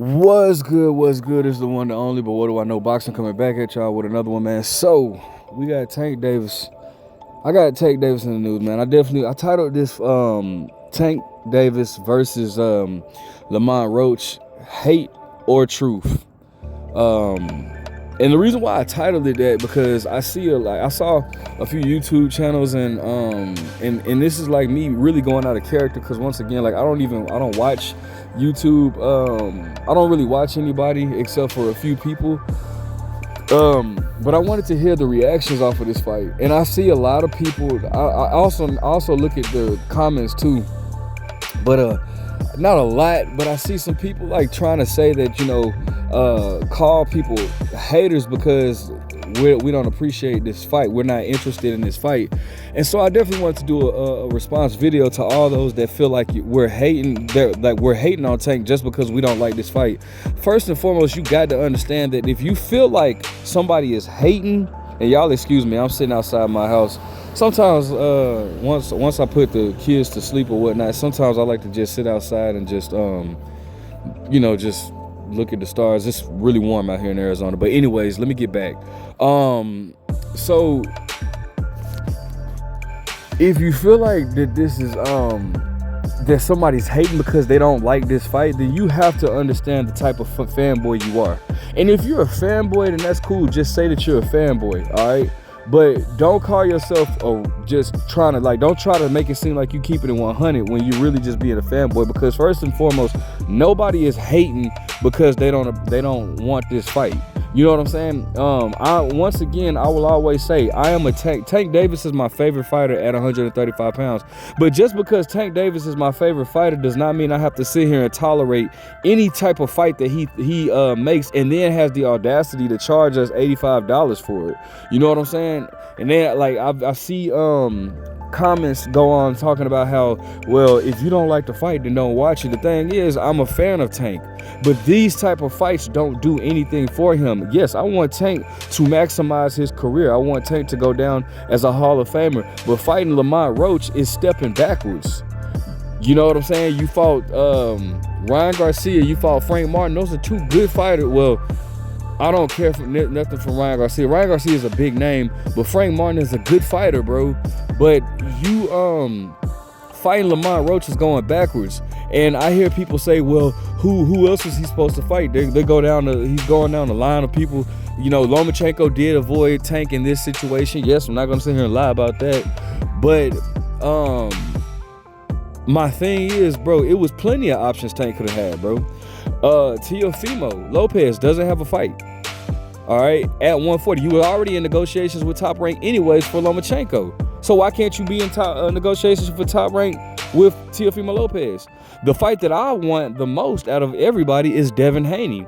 What's good? What's good is the one, the only, but what do I know? Boxing coming back at y'all with another one, man. So we got Tank Davis. I got Tank Davis in the news, man. I titled this Tank Davis versus Lamont Roach, Hate or Truth. And the reason why I titled it that because I saw a few YouTube channels and this is like me really going out of character because once again, like I don't watch YouTube. I don't really watch anybody except for a few people. But I wanted to hear the reactions off of this fight, and I see a lot of people. I also look at the comments too, but not a lot. But I see some people like trying to say that call people haters because we don't appreciate this fight. We're not interested in this fight. And so I definitely wanted to do a response video to all those that feel like we're hating on Tank just because we don't like this fight. First and foremost, you got to understand that if you feel like somebody is hating, and y'all excuse me, I'm sitting outside my house. Sometimes once I put the kids to sleep or whatnot, sometimes I like to just sit outside and just just look at the stars. It's really warm out here in Arizona. But anyways, let me get back. So if you feel like that this is that somebody's hating because they don't like this fight, then you have to understand the type of fanboy you are. And if you're a fanboy, then that's cool. Just say that you're a fanboy, all right? But don't call yourself just trying to don't try to make it seem like you keep it in 100 when you're really just being a fanboy. Because first and foremost, nobody is hating because they don't want this fight. You know what I'm saying? Once again, I will always say I am a Tank Davis is my favorite fighter at 135 pounds. But just because Tank Davis is my favorite fighter does not mean I have to sit here and tolerate any type of fight that he makes and then has the audacity to charge us $85 for it. You know what I'm saying? And then I see comments go on talking about how, well, if you don't like the fight, then don't watch it. The thing is, I'm a fan of Tank, but these type of fights don't do anything for him. Yes, I want Tank to maximize his career. I want Tank to go down as a Hall of Famer, but fighting Lamont Roach is stepping backwards. You know what I'm saying? You fought Ryan Garcia, you fought Frank Martin. Those are two good fighters. Well, I don't care for nothing from Ryan Garcia. Ryan Garcia is a big name, but Frank Martin is a good fighter, bro. But you fighting Lamont Roach is going backwards. And I hear people say, well, who else is he supposed to fight? He's going down the line of people. You know, Lomachenko did avoid Tank in this situation. Yes, I'm not gonna sit here and lie about that. But my thing is, bro, it was plenty of options Tank could have had, bro. Teofimo Lopez doesn't have a fight. All right, at 140, you were already in negotiations with Top Rank anyways for Lomachenko. So why can't you be in negotiations for Top Rank with Teofimo Lopez? The fight that I want the most out of everybody is Devin Haney.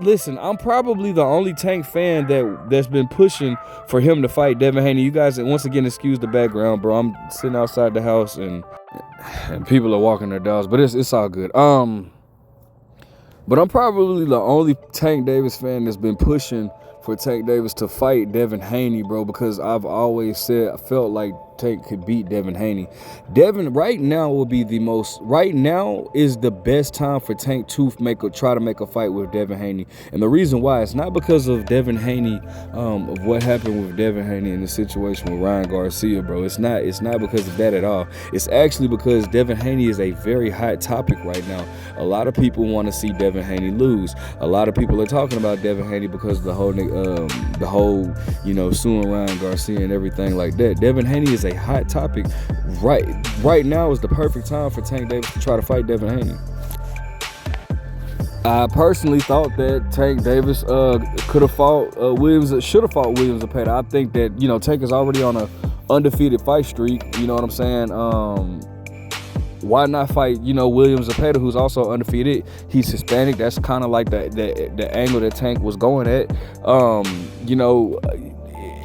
Listen, I'm probably the only Tank fan that's been pushing for him to fight Devin Haney. You guys, once again, excuse the background, bro. I'm sitting outside the house and people are walking their dogs, but it's all good. But I'm probably the only Tank Davis fan that's been pushing for Tank Davis to fight Devin Haney, bro, because I've always said I felt like Tank could beat Devin Haney. Devin right now is the best time for Tank to try to make a fight with Devin Haney. And the reason why, it's not because of Devin Haney, of what happened with Devin Haney in the situation with Ryan Garcia, bro. It's not because of that at all. It's actually because Devin Haney is a very hot topic right now. A lot of people want to see Devin Haney lose. A lot of people are talking about Devin Haney because of the whole suing Ryan Garcia and everything like that. Devin Haney is a hot topic. Right now is the perfect time for Tank Davis to try to fight Devin Haney. I personally thought that Tank Davis should have fought Williams Zepeda. I think that Tank is already on a undefeated fight streak. You know what I'm saying? Why not fight Williams Zepeda, who's also undefeated? He's Hispanic. That's kind of like the angle that Tank was going at.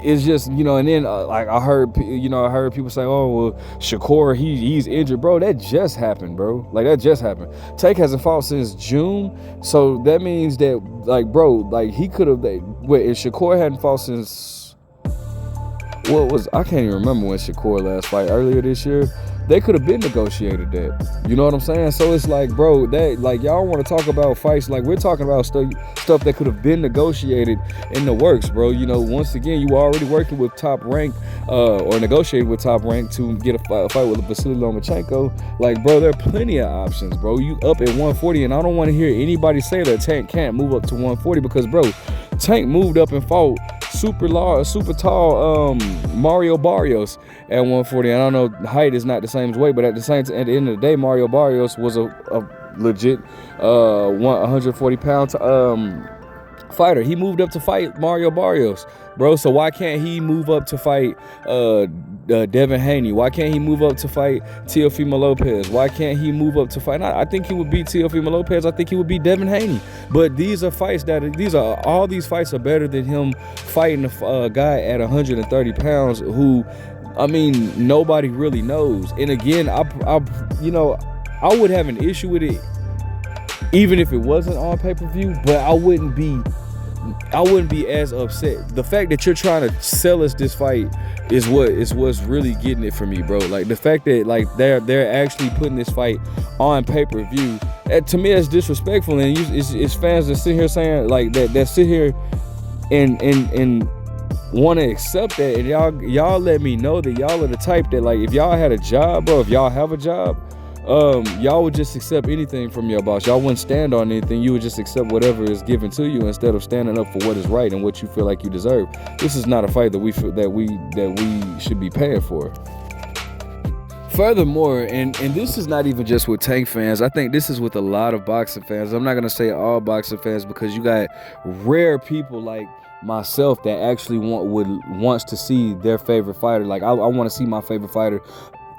It's just and then I heard people say, oh well, Shakur he's injured, bro. That just happened, bro. That just happened. Tank hasn't fought since June, so that means that he could have. If Shakur hadn't fought since I can't even remember when Shakur last fight, earlier this year. They could have been negotiated that. You know what I'm saying? So it's like, bro, that like y'all want to talk about fights, like we're talking about stuff that could have been negotiated in the works, bro. You know, once again, you already working with Top Rank or negotiated with Top Rank to get a fight with Vasily Lomachenko. Like, bro, there are plenty of options, bro. You up at 140, and I don't want to hear anybody say that Tank can't move up to 140 because, bro, Tank moved up and fought super tall Mario Barrios at 140. And I don't know, height is not the same as weight, but at the end of the day, Mario Barrios was a legit 140 pound fighter. He moved up to fight Mario Barrios, bro. So why can't he move up to fight Devin Haney? Why can't he move up to fight Teofimo Lopez? Why can't he move up to fight? I think he would beat Teofimo Lopez. I think he would beat Devin Haney. But these are fights all these fights are better than him fighting a guy at 130 pounds who, I mean, nobody really knows. And again, I would have an issue with it even if it wasn't on pay-per-view, but I wouldn't be as upset. The fact that you're trying to sell us this fight is what's really getting it for me, bro. Like the fact that like they're actually putting this fight on pay-per-view, to me that's disrespectful. And it's fans that sit here saying like that sit here and want to accept that, and y'all let me know that y'all are the type that, like, if y'all had a job, bro, if y'all have a job, y'all would just accept anything from your boss. Y'all wouldn't stand on anything. You would just accept whatever is given to you instead of standing up for what is right and what you feel like you deserve. This is not a fight that we feel that we should be paying for. Furthermore, and this is not even just with Tank fans, I think this is with a lot of boxing fans. I'm not gonna say all boxing fans, because you got rare people like myself that actually wants to see their favorite fighter. Like I want to see my favorite fighter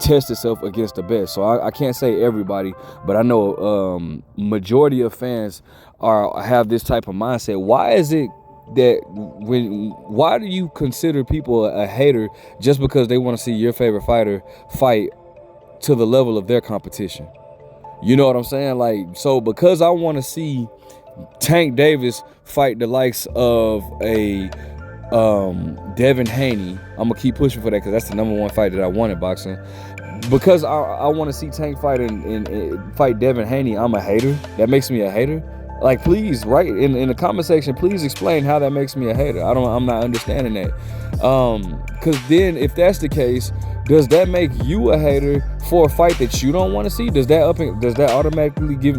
test itself against the best. So I can't say everybody, but I know majority of fans have this type of mindset. Why is it that why do you consider people a hater just because they want to see your favorite fighter fight to the level of their competition? You know what I'm saying? Like, so because I want to see Tank Davis fight the likes of a Devin Haney, I'm gonna keep pushing for that because that's the number one fight that I want in boxing. Because I want to see Tank fight and fight Devin Haney, I'm a hater. That makes me a hater. Like, please, write in the comment section, please explain how that makes me a hater. I'm not understanding that. Because then, if that's the case, does that make you a hater for a fight that you don't want to see? Does that automatically give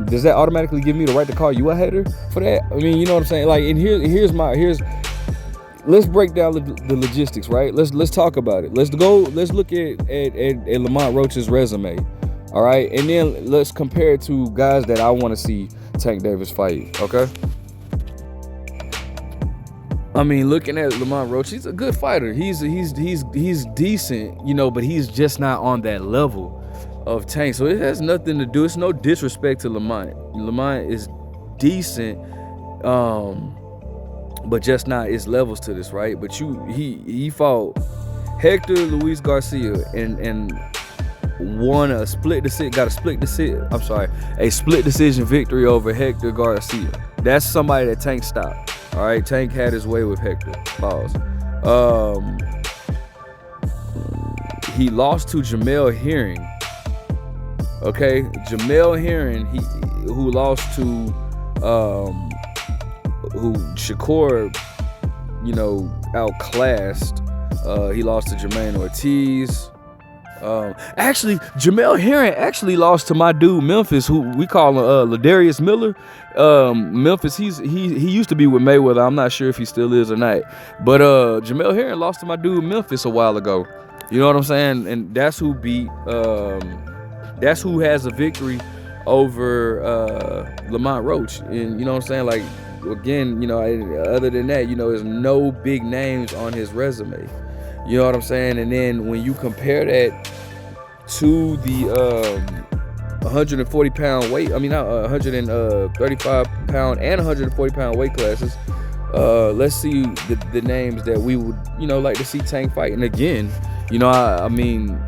me the right to call you a hater for that? I mean, you know what I'm saying? Like, and let's break down the logistics, right? Let's talk about it. Let's look at Lamont Roach's resume, all right? And then let's compare it to guys that I want to see Tank Davis fight, okay? I mean, looking at Lamont Roach, he's a good fighter. He's decent, you know, but he's just not on that level of Tank. So it has nothing to do. It's no disrespect to Lamont. Lamont is decent, but just not, it's levels to this, right? But he fought Hector Luis Garcia and won a split decision victory over Hector Garcia. That's somebody that Tank stopped. All right, Tank had his way with Hector. Pause. He lost to Jamel Herring. Okay, Jamel Herring, who lost to who Shakur, you know, outclassed. He lost to Jermaine Ortiz. Actually, Jamel Herring actually lost to my dude Memphis, who we call him Ladarius Miller. Memphis, he used to be with Mayweather. I'm not sure if he still is or not. But Jamel Herring lost to my dude Memphis a while ago. You know what I'm saying? And that's who beat. That's who has a victory over Lamont Roach. And you know what I'm saying? Like, again, you know, other than that, you know, there's no big names on his resume. You know what I'm saying? And then when you compare that to the 140 pound weight, I mean, not 135 pound and 140 pound weight classes, let's see the names that we would, you know, like to see Tank fight. And again, you know, I mean,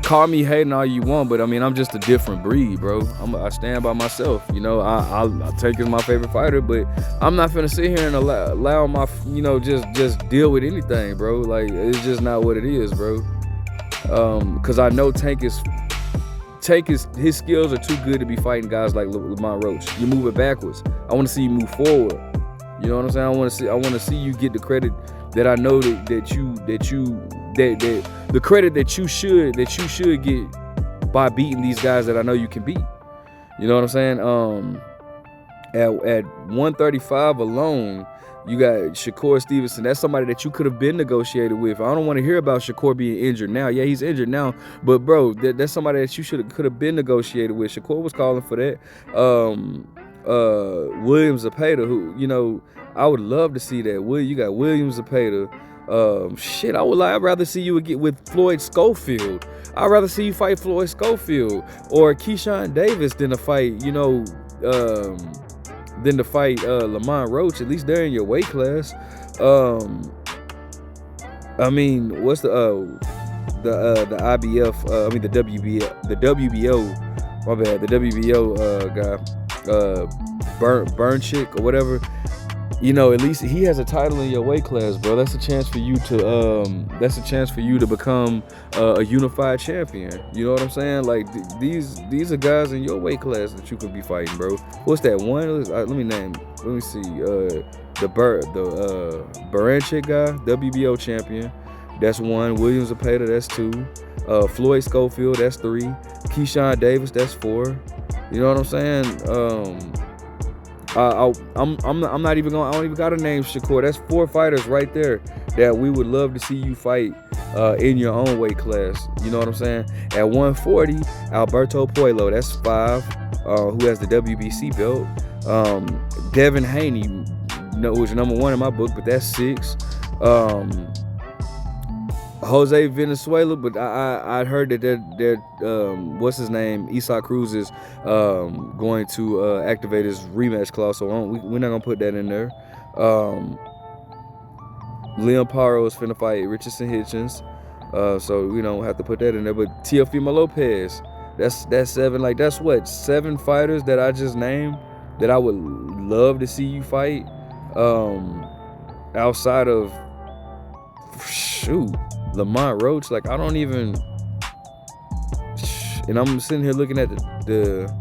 call me hating all you want, but I mean, I'm just a different breed, bro. I stand by myself. You know, I'll take as my favorite fighter, but I'm not finna sit here and allow my, you know, just deal with anything, bro. Like, it's just not what it is, bro. Because I know his skills are too good to be fighting guys like Lamont Roach. You move it backwards. I want to see you move forward. You know what I'm saying? I want to see you get the credit that I know that the credit that you should get by beating these guys that I know you can beat. You know what I'm saying? At 135 alone, you got Shakur Stevenson. That's somebody that you could have been negotiated with. I don't want to hear about Shakur being injured now. Yeah, he's injured now, but bro, that's somebody that you could have been negotiated with. Shakur was calling for that. Williams Zepeda, who, you know, I would love to see that. You got Williams Zepeda. I'd rather see you get with Floyd Schofield. I'd rather see you fight Floyd Schofield or Keyshawn Davis than to fight, you know, Lamont Roach. At least they're in your weight class. I mean, what's the IBF? The WBO. My bad. The WBO guy, Burnchick or whatever. You know, at least he has a title in your weight class, bro. That's a chance for you to become a unified champion. You know what I'm saying? Like these are guys in your weight class that you could be fighting, bro. What's that one? Let me see. The Burnchick guy, WBO champion. That's one. Williams Zepeda, that's two. Floyd Schofield, that's three. Keyshawn Davis, that's four. You know what I'm saying? I'm not even I don't even gotta name Shakur. That's four fighters right there that we would love to see you fight in your own weight class. You know what I'm saying? At 140, Alberto Puello, that's five, who has the WBC belt. Devin Haney, who's number one in my book, but that's six. Jose Venezuela, but I heard that what's his name, Isaac Cruz is going to activate his rematch clause, so we're not gonna put that in there. Leon Paro is finna fight Richardson Hitchens, so we don't have to put that in there. But Teofimo Lopez, that's seven. Like that's what, 7 fighters that I just named that I would love to see you fight. Outside of Lamont Roach, like I don't even, and I'm sitting here looking at the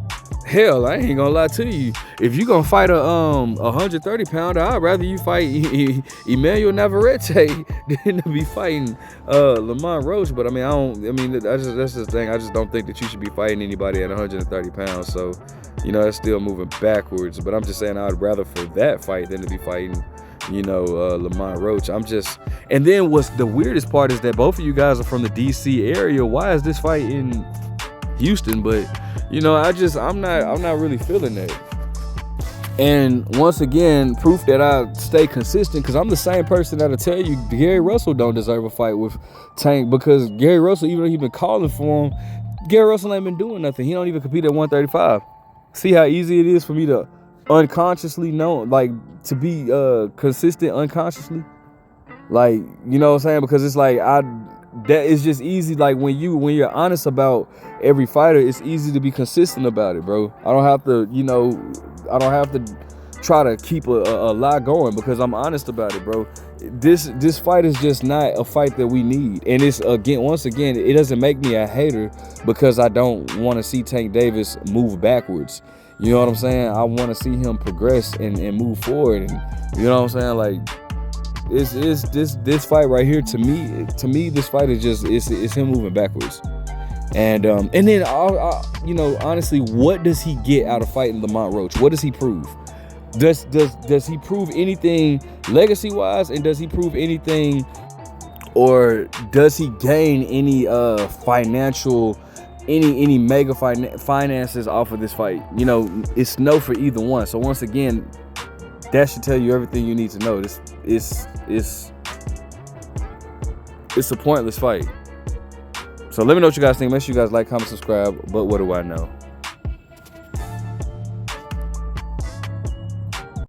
hell, I ain't gonna lie to you. If you gonna fight a 130 pounder, I'd rather you fight Emmanuel Navarrete than to be fighting Lamont Roach. But that's the thing. I just don't think that you should be fighting anybody at 130 pounds. So, you know, that's still moving backwards. But I'm just saying I'd rather for that fight than to be fighting, you know, Lamont Roach. And then what's the weirdest part is that both of you guys are from the DC area. Why is this fight in Houston? But, you know, I'm not really feeling that. And once again, proof that I stay consistent, because I'm the same person that'll tell you Gary Russell don't deserve a fight with Tank, because Gary Russell, even though he's been calling for him, Gary Russell ain't been doing nothing. He don't even compete at 135. See how easy it is for me to unconsciously know, like, to be consistent unconsciously, like, you know what I'm saying? Because it's like that is just easy. Like when you're honest about every fighter, it's easy to be consistent about it, bro. I don't have to try to keep a lie going because I'm honest about it, bro. This fight is just not a fight that we need, and it's once again it doesn't make me a hater because I don't want to see Tank Davis move backwards. You know what I'm saying? I want to see him progress and move forward, and you know what I'm saying? Like it's this fight right here to me this fight is just it's him moving backwards. And then you know, honestly, what does he get out of fighting Lamont Roach? What does he prove? Does he prove anything legacy wise, and does he prove anything, or does he gain any financial, any mega finances off of this fight? You know, it's no for either one. So once again, that should tell you everything you need to know. It's a pointless fight. So let me know what you guys think. Make sure you guys like, comment, subscribe. But what do I know?